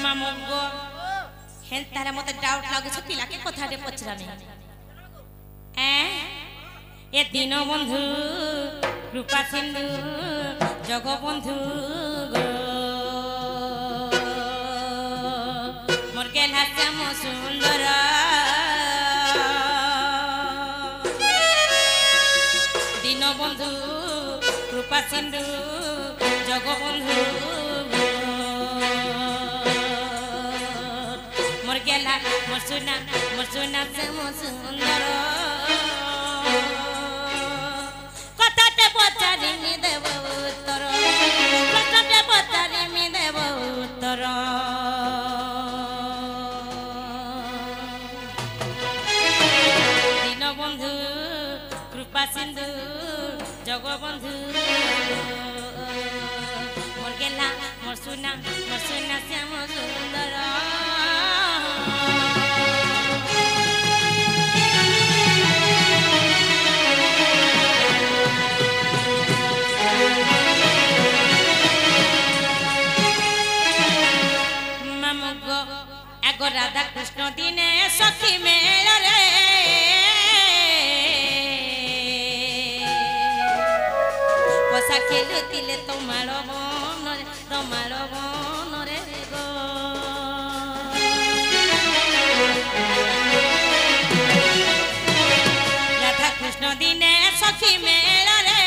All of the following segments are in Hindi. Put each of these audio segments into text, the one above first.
मामू गो हेन तारा मते डाउट लागु छ पिला के कथा रे पछरानी ए दीन बंधु कृपा सिंधु जग बंधु गो मोर के श्याम सुंदर दीन बंधु कृपा सिंधु जग बंधु मोर सुना श्याम सुंदर कथाटे पचारि मी देव उत्तर कथाटे पचारि मी देव उत्तर दीन बंधु कृपा सिंधु जग बंधु मोर सुना श्याम सुंदर राधा कृष्ण दिने सखी मेल रे पसा खेलुतिले तमार बन रे गो राधा कृष्ण दिने सखी मेल रे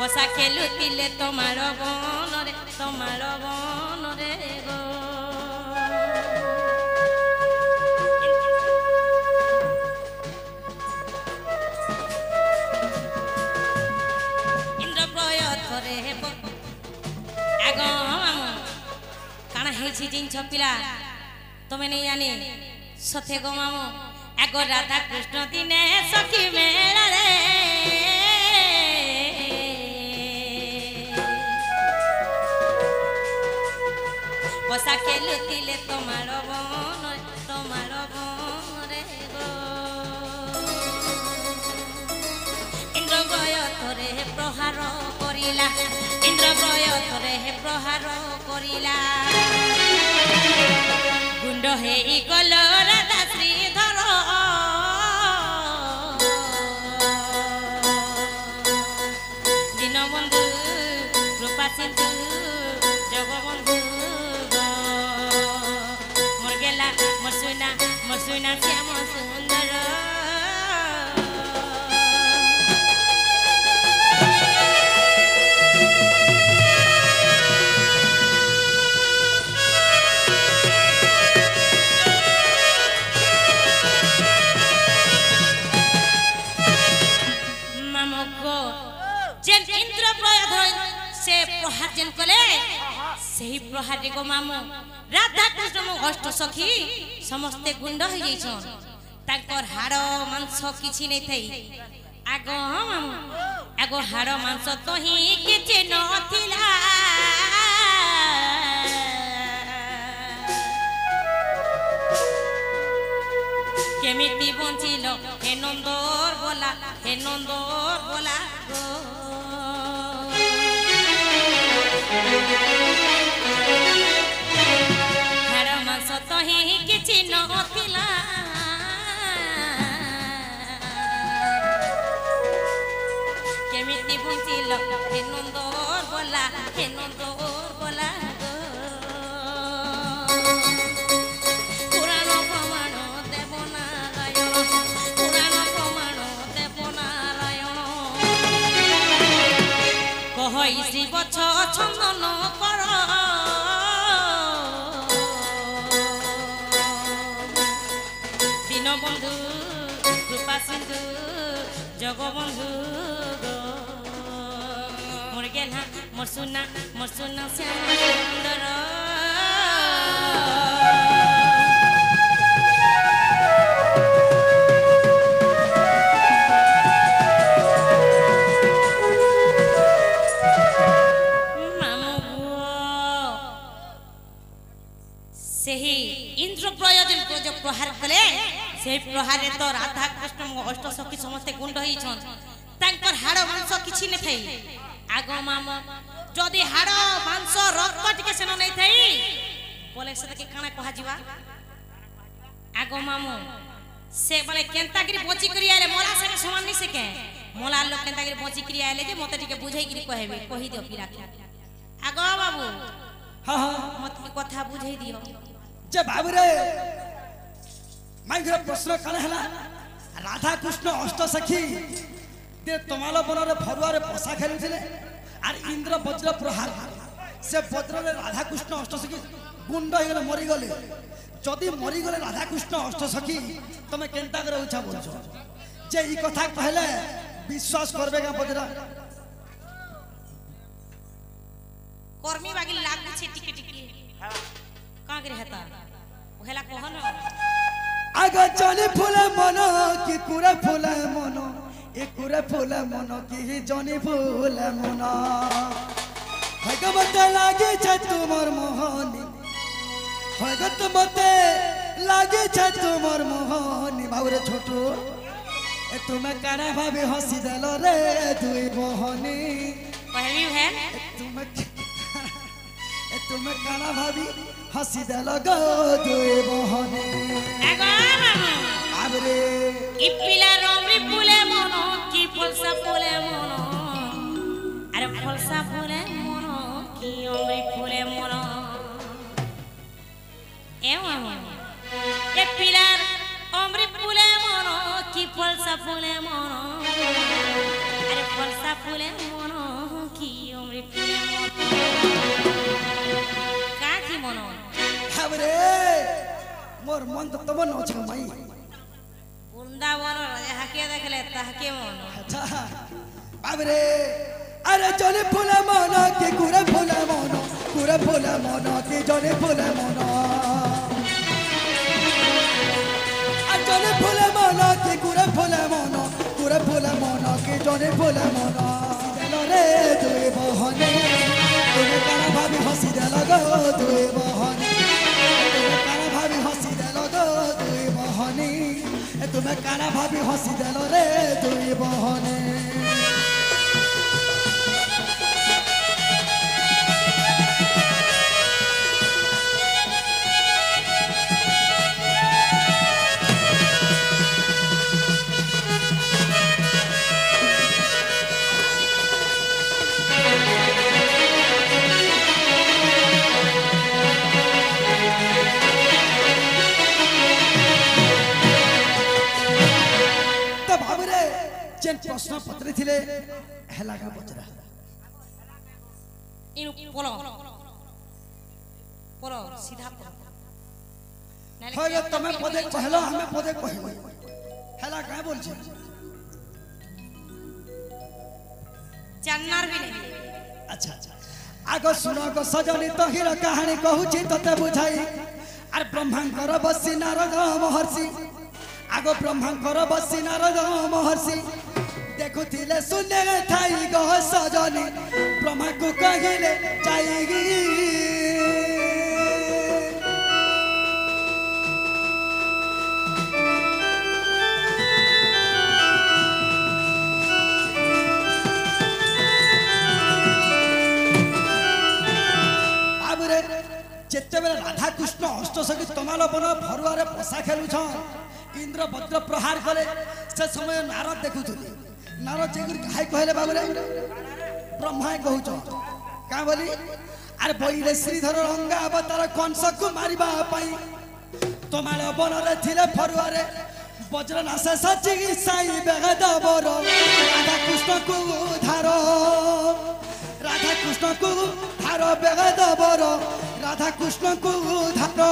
पसा खेलुतिले तमार बन रे गो इंद्र प्रयथरे हेब आग काना हेछि जिंछ पिला तमे नहीं जानी सथे गो मामू आग राधा कृष्ण दिने सखी मेला रे पसा खेलुतिले तमार बन रे गो इंद्र प्रयथरे प्रहार करिला इंद्र प्रयथरे प्रहार करिला गुंड हेई गल राधा श्रीधर दीन बंधु कृपा सिंधु जग बंधु मोर सुना श्याम सुंदर मामो को जेन इंद्र प्रयथ से प्रहार जेन कले सही प्रहार को मामू राधा कृष्ण मो अष्ट सखी समस्ते गुंड हो जाइछन ताकर हाड़ मांस किछि नै थई आगो हाड़ मांस तो ही किछि नथिला केमिति बंचिलो हे नंदर बोला गो तो ही किछि नथिला केमिति बुझिल हे नंदर बोला गो पुराण प्रमाण देव नारायण कहि शिव छंदन कर बंधु कृपा सिंधु जग बंधु मोर सुना श्याम सुंदर सही इंद्र प्रयोजन को जो प्रहार कले से प्रहारे तो राधा कृष्ण अष्ट सखी समस्ते गुंड होइछन तांकर हाड़ मांस किछि नै थई आगो मामो जदि हाड़ मांस रक्त टिके सेन नै थई बोले से के काना कहा जीवा आगो मामो से माने केंता गिरी बची करी आले मोला से समान नहीं से के मोला लोग केंता गिरी बची करी आले जे मते टिके बुझाई गिरी कहबे कहि दियो पिरा आगो बाबू हां हां मत कथा बुझाई दियो जे बाबू रे माइग्र प्रश्न काने हला राधा कृष्ण अष्ट सखी दे तमाल बनरे फरुआरे पसा खेलुथिले आर इंद्र वज्र प्रहार से वज्र रे राधा कृष्ण अष्ट सखी गुंड हो गले मरी गले जदि मरी गले राधा कृष्ण अष्ट सखी तमे केंता करे उछा बोलछो जे ई कथा कहले विश्वास करबे का वज्र कर्मी बागी लागु छे टिके टिके का करे हेता ओहेला कहन आगा चले फूले मनो कि कुरे फूले मनो ए कुरे फूले मनो कि जनी फूले मनो भगवत लागे छ तुमर मोहनी भगत मते लागे छ तुमर मोहनी बाबरे छोटू ए तुमे काना भाभी हंसी देलो रे दुई मोहनी कहबी है तुमे काना भाभी हंसी देलो गो दुई मोहनी आगो मामू आबरे ई पिला रमरी फूले मनो की फलसा फूले मनो अरे फलसा फूले मनो की अमरी फूले मनो ए मामू ए पिला अमरी फूले मनो की फलसा फूले मनो अरे फलसा फूले मनो की अमरी फूले मनो का की मनो हावरे मोर मन तो तब न छ मई वृंदावन हाके देखले ताके मन अच्छा बाबरे अरे जने फूले मन के कुरे फूले मन के जने फूले मन आ जने फूले मन के कुरे फूले मन के जने फूले मन देलो रे दुई बहने तुमे काना भाभी हंसी देलो गो दुई बहने तुमे काना भाभी हंसी देलो गो दुई बहने तुमे काना भाभी हंसी देलो रे दुई बहने प्रश्न पत्र थिले हेला का पचरा इनु बोलो बोलो सीधा बोलो होय तमे पदे कहलो हमें पदे कहलो हेला का बोल छी जाननार भी नहीं अच्छा आगो सुनो गो सजनी तो हीरो कहानी कहू छी तते बुझाई आर ब्रह्मांकर बसी नारद महर्षि आगो ब्रह्मांकर बसी नारद महर्षि देखुथिले सुने थाई गो सजनी ब्रह्मा को कहिले जाएगी बाबुरे जेते बेले राधा कृष्ण अष्ट सखी तमाल बन फरुआरे पसा खेलु छ इंद्र वज्र प्रहार कले से समय नारद देखुथुली नारद जेगुर काहे कहले बाबुरे ब्रह्मा कहूछ का बोली अरे बइले श्रीधर रंगा अवतार कंस को मारिबा पई तमाल बनरे थिले फरुआरे वज्रनाश सची साई बेगद बर राधा कृष्ण को धारो बेगद बर राधा कृष्ण को धारो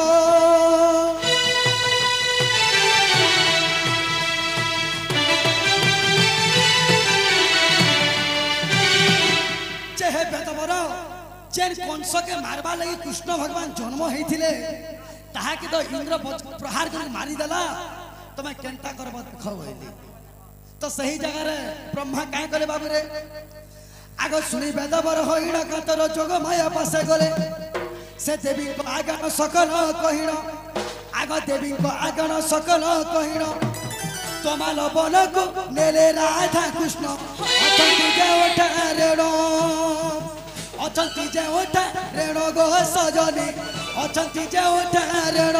हे बेदबर जेन कंस के मारबा लगी कृष्ण भगवान जन्म होइथिले ताहा के तो इंद्र प्रहार कर मारी देला तमे केंता करब देखो होइली तो सही जगह रे ब्रह्मा काहे करे बाबू रे आगो सुनी बेदबर होइण कातर जोग माया पासे गले से देवी को आगन सकल कहिण आगो देवी को आगन सकल कहिण तमाल बन को नेले राधा कृष्ण अतंक के उठारेणो ଅଛନ୍ତି ଯେଉଁଠା ରେଣ ଗୋ ସଜନୀ ଅଛନ୍ତି ଯେଉଁଠା ରେଣ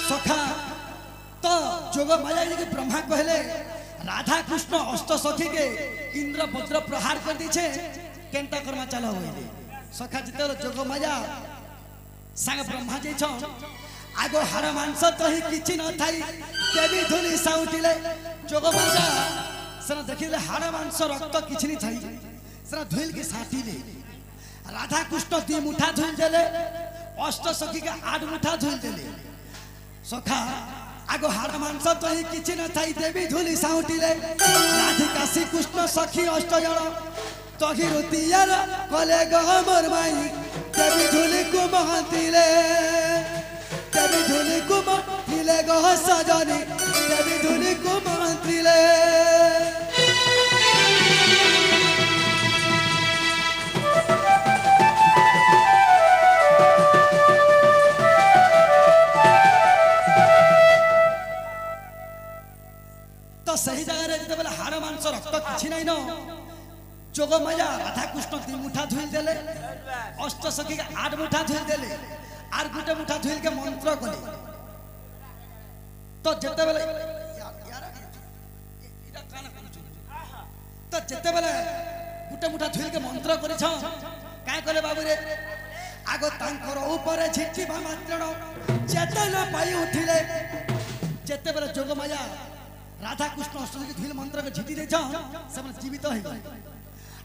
ସଖା ତ ଯୋଗ ମାୟା କି ବ୍ରହ୍ମା କହିଲେ राधा कृष्ण अष्ट सखी के इंद्र वज्र प्रहार कर दीछे केंता कर्मा चलो होइले सखा जिते जोग माया संग ब्रह्मा जी छ आगो हार मांस तो ही किछि न थाई देवी धुनी साउटिले जोग माया सना देखिले हार मांस रक्त किछि नि थाई सना धुइल के साटिले राधा कृष्ण दी मुठा धुइल देले अष्ट सखी के 8 मुठा धुइल देले सखा आगो हार मांस तो ही किछि न थाई देवी धुली साउटिले राधिका श्री कृष्ण सखी अष्ट जण तही रुतियार कले गमर माई देवी धुली को महतिले देवी धुली को महतिले गो सजनी देवी धुली को महतिले सही जगह रे जते हाड़ मांस रक्त किछि नै न जोग माया राधा कृष्ण 3 मुठा धुइल देले अष्ट सखी के 8 मुठा धुइल देले आर गुटे मुठा धुइल के मंत्र कले तो जते बेले इटा काना करू तो जते बेले गुटे मुठा धुइल के मंत्र करि छ काय कले बाबू रे आगो तांकर ऊपर झिटिबा मात्रण चेतना पाई उठिले जते बेले जोग माया राधा कृष्ण अष्टसखी धुइल मंत्र के झिटी दे छ सब जीवित होई गए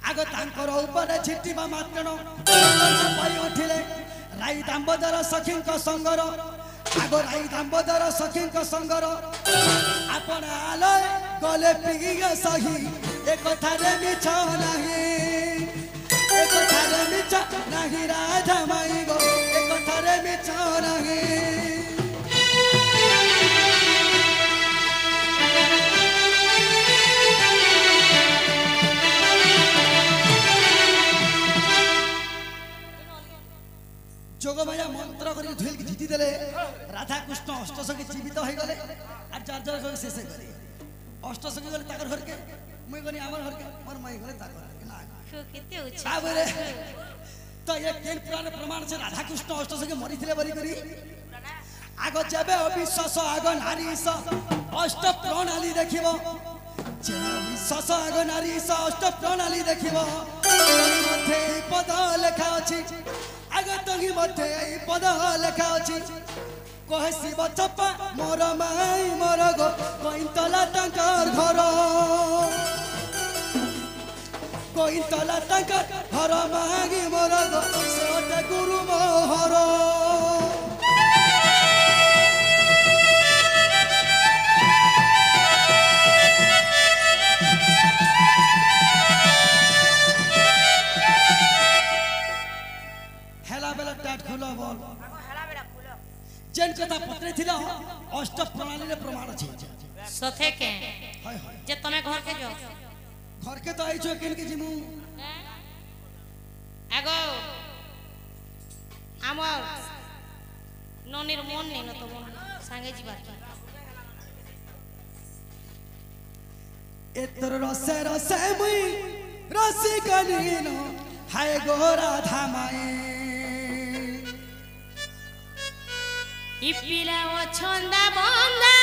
आगो तांकर ऊपर झिटिबा मात्रण पाई उठिले राई दाम्बोदर सखी को संगर आगो राई दाम्बोदर सखी को संगर आपण आले गले पिगिगे सही एक थारे मिछ नाही एक थारे मिछ नाही राधा माई गो एक थारे मिछ नाही जोग माया मंत्र करी धुइल के झिटी देले राधा कृष्ण अष्ट सखी जीवित हो गले आ चार जन शेष करे अष्ट सखी गले ताकर घर के मुई गनी हमर घर के मोर माई गले ताकर घर के ना केते होछ बाबरे तो ये केन पुराण प्रमाण से राधा कृष्ण अष्ट सखी मरी थिले बरी करी आगो जेबे अविश्वास आगो नारी अष्ट प्रणाली देखिबो जेबे विश्वास आगो नारी अष्ट प्रणाली देखिबो मथे पद लेखा अछि आगत ही मथे पद लेखा अछि कहे शिव चपा मोर माई मोर गो कोइतला तांकर घर कोइतला तांकर घर मागी मोर गो सोटे गुरु मोहर जेन कथा पत्रे थिला अष्ट प्रणाली रे प्रमाण अछि सथे के हाय हाय जे तमे घर के जो घर के तो आइछो केन के जिमु आगो हमर ननीर मन नै न तो मन संगे जीवा एतर रसे रसे मुई रसी कनीनो हाय गो राधा माई इपिला ओ छंदा बंदा